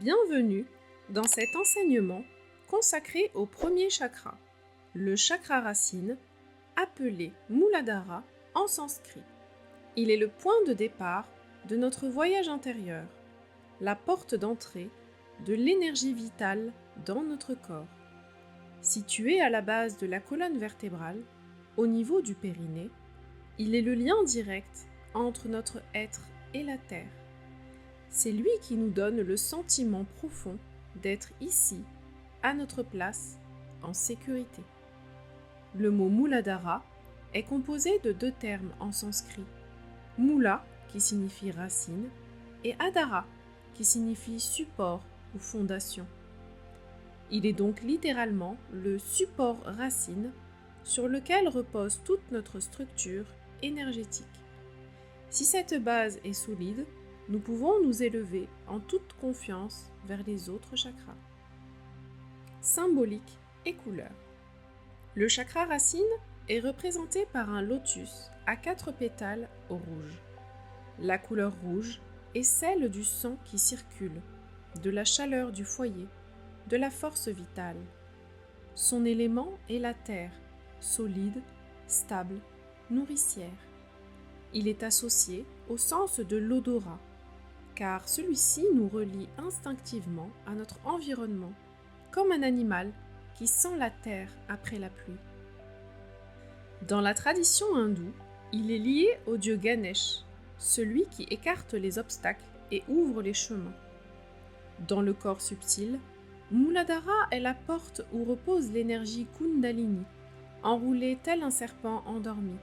Bienvenue dans cet enseignement consacré au premier chakra, le chakra racine, appelé Muladhara en sanskrit. Il est le point de départ de notre voyage intérieur, la porte d'entrée de l'énergie vitale dans notre corps. Situé à la base de la colonne vertébrale, au niveau du périnée, il est le lien direct entre notre être et la terre. C'est lui qui nous donne le sentiment profond d'être ici, à notre place, en sécurité. Le mot Muladhara est composé de deux termes en sanskrit. Mula, qui signifie racine, et Adhara, qui signifie support ou fondation. Il est donc littéralement le support racine sur lequel repose toute notre structure énergétique. Si cette base est solide, nous pouvons nous élever en toute confiance vers les autres chakras. Symbolique et couleur. Le chakra racine est représenté par un lotus à 4 pétales au rouge. La couleur rouge est celle du sang qui circule, de la chaleur du foyer, de la force vitale. Son élément est la terre, solide, stable, nourricière. Il est associé au sens de l'odorat, car celui-ci nous relie instinctivement à notre environnement, comme un animal qui sent la terre après la pluie. Dans la tradition hindoue, il est lié au dieu Ganesh, celui qui écarte les obstacles et ouvre les chemins. Dans le corps subtil, Muladhara est la porte où repose l'énergie Kundalini, enroulée tel un serpent endormi.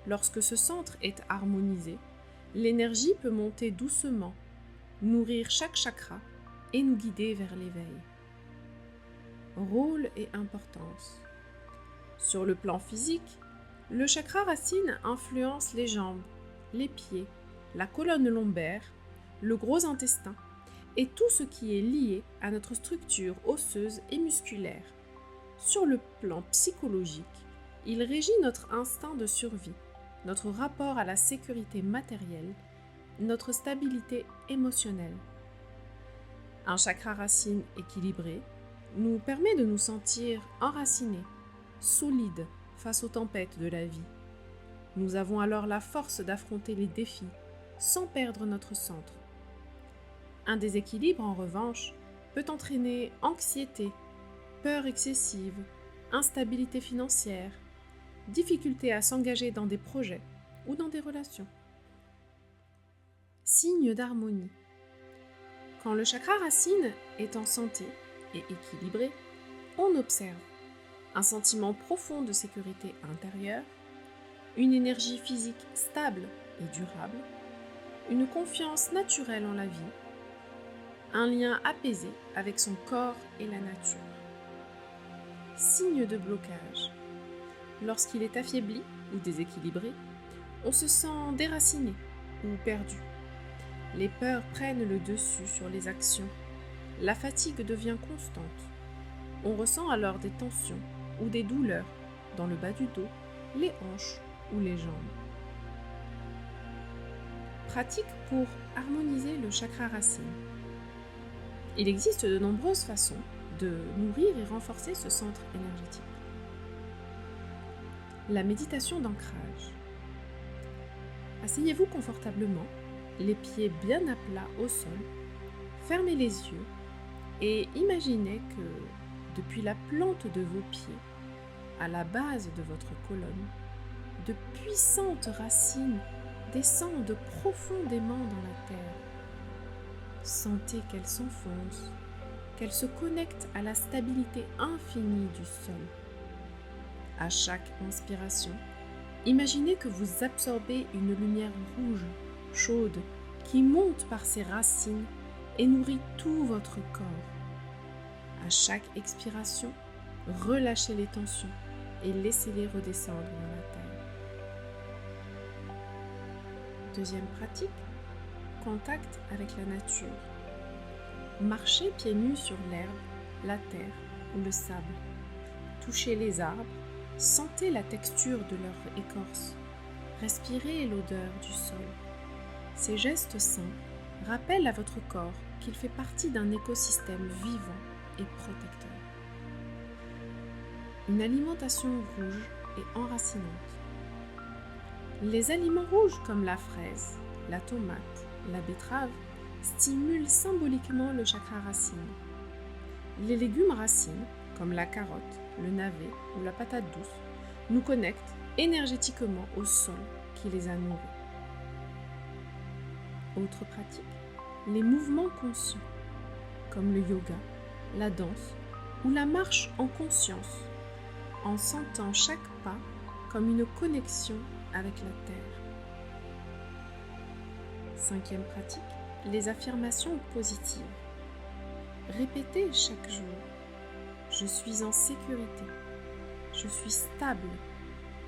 Lorsque ce centre est harmonisé, l'énergie peut monter doucement, nourrir chaque chakra et nous guider vers l'éveil. Rôle et importance. Sur le plan physique, le chakra racine influence les jambes, les pieds, la colonne lombaire, le gros intestin et tout ce qui est lié à notre structure osseuse et musculaire. Sur le plan psychologique, il régit notre instinct de survie, notre rapport à la sécurité matérielle, notre stabilité émotionnelle. Un chakra racine équilibré nous permet de nous sentir enracinés, solides face aux tempêtes de la vie. Nous avons alors la force d'affronter les défis sans perdre notre centre. Un déséquilibre, en revanche, peut entraîner anxiété, peur excessive, instabilité financière, difficulté à s'engager dans des projets ou dans des relations. Signe d'harmonie. Quand le chakra racine est en santé et équilibré, on observe un sentiment profond de sécurité intérieure, une énergie physique stable et durable, une confiance naturelle en la vie, un lien apaisé avec son corps et la nature. Signe de blocage. Lorsqu'il est affaibli ou déséquilibré, on se sent déraciné ou perdu. Les peurs prennent le dessus sur les actions. La fatigue devient constante. On ressent alors des tensions ou des douleurs dans le bas du dos, les hanches ou les jambes. Pratique pour harmoniser le chakra racine. Il existe de nombreuses façons de nourrir et renforcer ce centre énergétique. La méditation d'ancrage. Asseyez-vous confortablement, les pieds bien à plat au sol, fermez les yeux et imaginez que depuis la plante de vos pieds, à la base de votre colonne, de puissantes racines descendent profondément dans la terre. Sentez qu'elles s'enfoncent, qu'elles se connectent à la stabilité infinie du sol. À chaque inspiration, imaginez que vous absorbez une lumière rouge, chaude, qui monte par ses racines et nourrit tout votre corps. À chaque expiration, relâchez les tensions et laissez-les redescendre dans la terre. Deuxième pratique, contact avec la nature. Marchez pieds nus sur l'herbe, la terre ou le sable. Touchez les arbres, sentez la texture de leur écorce. Respirez l'odeur du sol. Ces gestes simples rappelle à votre corps qu'il fait partie d'un écosystème vivant et protecteur. Une alimentation rouge et enracinante. Les aliments rouges comme la fraise, la tomate, la betterave stimulent symboliquement le chakra racine. Les légumes racines, comme la carotte, le navet ou la patate douce, nous connectent énergétiquement au sol qui les a nourris. Autre pratique, les mouvements conscients, comme le yoga, la danse ou la marche en conscience, en sentant chaque pas comme une connexion avec la terre. 5e pratique, les affirmations positives. Répétez chaque jour « Je suis en sécurité, je suis stable,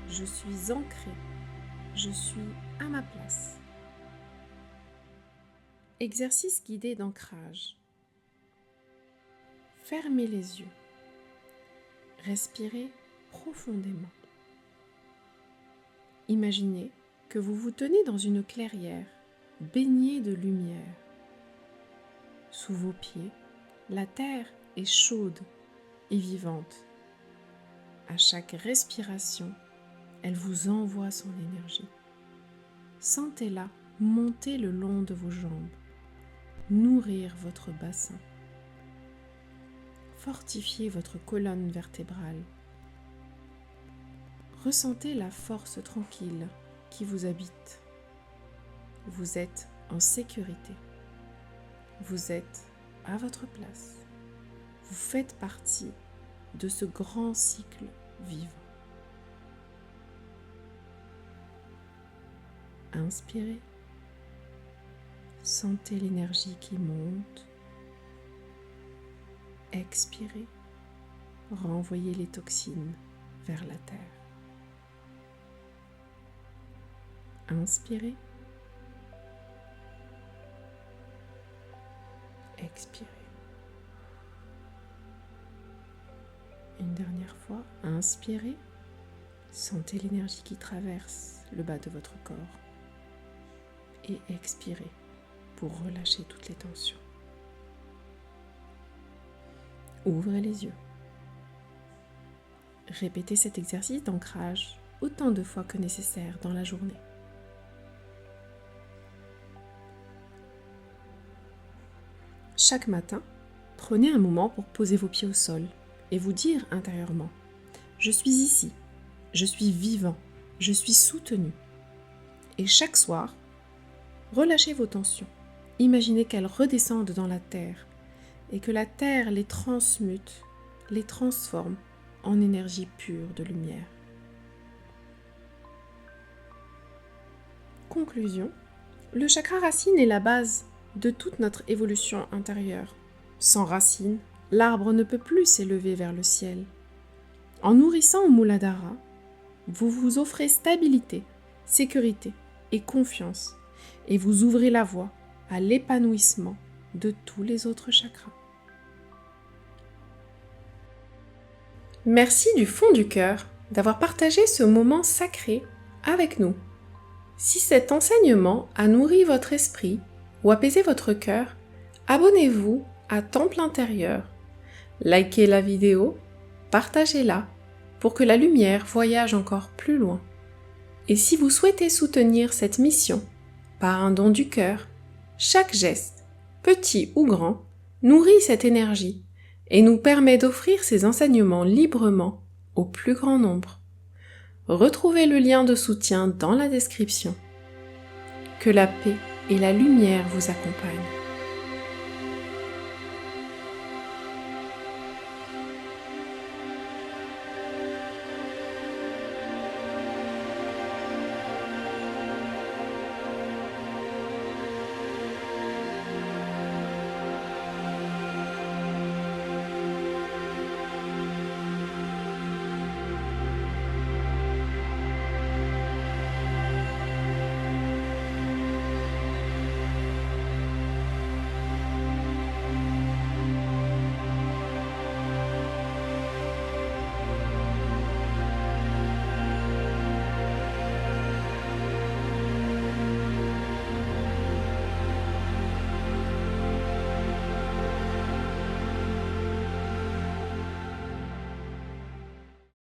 je suis ancré, je suis à ma place ». Exercice guidé d'ancrage. Fermez les yeux. Respirez profondément. Imaginez que vous vous tenez dans une clairière baignée de lumière. Sous vos pieds, la terre est chaude et vivante. À chaque respiration, elle vous envoie son énergie. Sentez-la monter le long de vos jambes, nourrir votre bassin, fortifier votre colonne vertébrale. Ressentez la force tranquille qui vous habite. Vous êtes en sécurité. Vous êtes à votre place. Vous faites partie de ce grand cycle vivant. Inspirez. Sentez l'énergie qui monte. Expirez. Renvoyez les toxines vers la terre. Inspirez. Expirez. Une dernière fois, inspirez. Sentez l'énergie qui traverse le bas de votre corps. Et expirez pour relâcher toutes les tensions. Ouvrez les yeux. Répétez cet exercice d'ancrage autant de fois que nécessaire dans la journée. Chaque matin, prenez un moment pour poser vos pieds au sol et vous dire intérieurement « Je suis ici, je suis vivant, je suis soutenu ». Et chaque soir, relâchez vos tensions. Imaginez qu'elles redescendent dans la terre et que la terre les transmute, les transforme en énergie pure de lumière. Conclusion, le chakra racine est la base de toute notre évolution intérieure. Sans racine, l'arbre ne peut plus s'élever vers le ciel. En nourrissant Muladhara, vous vous offrez stabilité, sécurité et confiance et vous ouvrez la voie à l'épanouissement de tous les autres chakras. Merci du fond du cœur d'avoir partagé ce moment sacré avec nous. Si cet enseignement a nourri votre esprit ou apaisé votre cœur, abonnez-vous à Temple intérieur, likez la vidéo, partagez-la pour que la lumière voyage encore plus loin. Et si vous souhaitez soutenir cette mission par un don du cœur, chaque geste, petit ou grand, nourrit cette énergie et nous permet d'offrir ces enseignements librement au plus grand nombre. Retrouvez le lien de soutien dans la description. Que la paix et la lumière vous accompagnent.